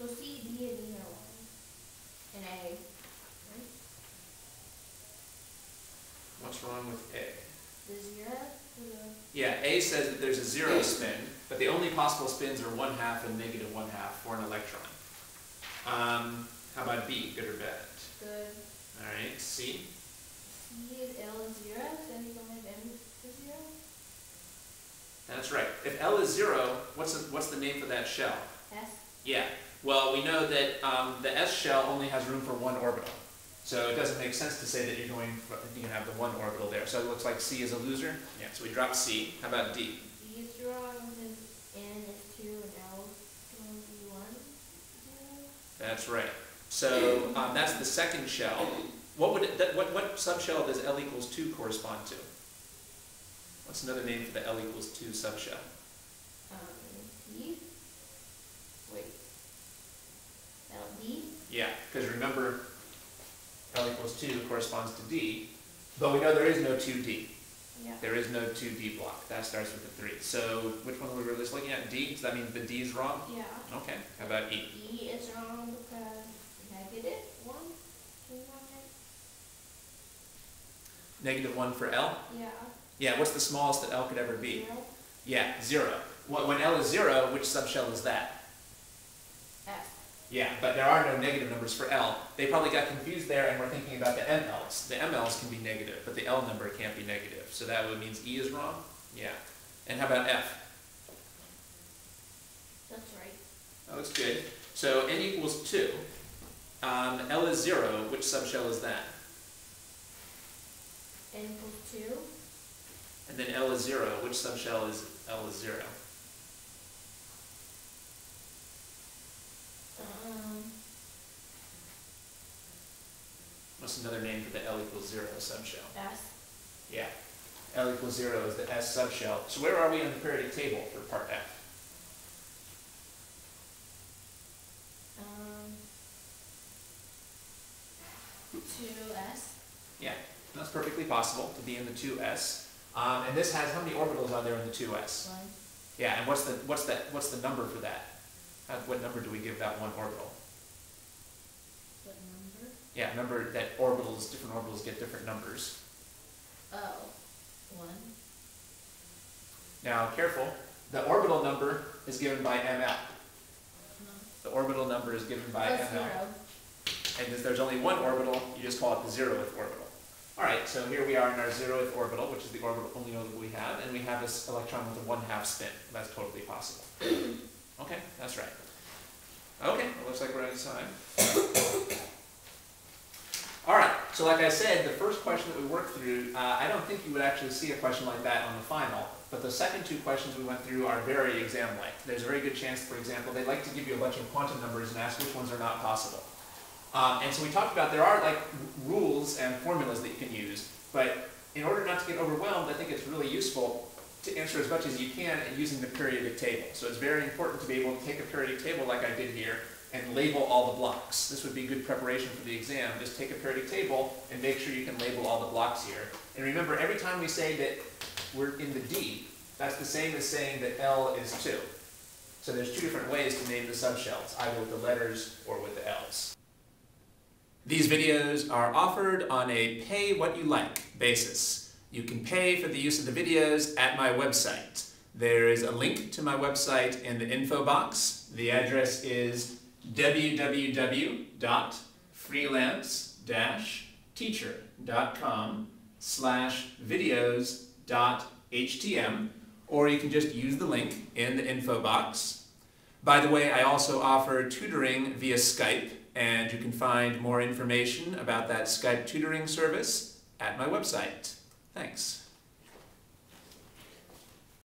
So C, D, and E are 1. And A, right? What's wrong with A? The 0? Yeah, A says that there's a 0 spin, but the only possible spins are 1/2 and -1/2 for an electron. How about B? Good or bad? Good. All right, C? C is L is 0, so you don't have M is 0? That's right. If L is 0, what's the name for that shell? S? Yeah. Well, we know that the S shell only has room for one orbital. So it doesn't make sense to say that you can have the one orbital there. So it looks like C is a loser. Yeah, so we drop C. How about D? D is wrong, since N is 2 and L is going to be 1. 0. That's right. So that's the second shell. What subshell does L equals 2 correspond to? What's another name for the L equals 2 subshell? D? Wait. LD? Yeah, because remember, L equals 2 corresponds to D, but we know there is no 2D. Yeah. There is no 2D block. That starts with a 3. So which one were we just looking at? D? Does that mean the D is wrong? Yeah. Okay. How about E? E is wrong because -1 is on it. -1 for L? Yeah. Yeah, what's the smallest that L could ever be? 0. Yeah, 0. When L is 0, which subshell is that? F. Yeah, but there are no negative numbers for L. They probably got confused there and were thinking about the MLs. The MLs can be negative, but the L number can't be negative. So that means E is wrong? Yeah. And how about F? That's right. Oh, that's good. So N equals 2. L is 0. Which subshell is that? N equals 2. And then L is 0. Which subshell is L is 0? What's another name for the L equals 0 subshell? S. Yeah. L equals 0 is the S subshell. So where are we on the periodic table for part F? 2s. Yeah, that's perfectly possible to be in the 2s. And this has how many orbitals are there in the 2s? 1. Yeah, and what's the number for that? What number do we give that one orbital? What number? Yeah, remember that different orbitals get different numbers. Oh, 1. Now, careful. The orbital number is given by ml. No. The orbital number is given by ml. 0. And if there's only one orbital, you just call it the 0th orbital. All right, so here we are in our 0th orbital, which is the only orbital we have, and we have this electron with a 1/2 spin. That's totally possible. Okay, that's right. Okay, well, looks like we're out of time. All right, so like I said, the first question that we worked through, I don't think you would actually see a question like that on the final, but the second two questions we went through are very exam-like. There's a very good chance, for example, they'd like to give you a bunch of quantum numbers and ask which ones are not possible. And so we talked about there are like rules and formulas that you can use, but in order not to get overwhelmed, I think it's really useful to answer as much as you can using the periodic table. So it's very important to be able to take a periodic table like I did here and label all the blocks. This would be good preparation for the exam. Just take a periodic table and make sure you can label all the blocks here. And remember, every time we say that we're in the D, that's the same as saying that L is 2. So there's two different ways to name the subshells, either with the letters or with the L's. These videos are offered on a pay-what-you-like basis. You can pay for the use of the videos at my website. There is a link to my website in the info box. The address is www.freelance-teacher.com/videos.htm, or you can just use the link in the info box. By the way, I also offer tutoring via Skype, and you can find more information about that Skype tutoring service at my website. Thanks.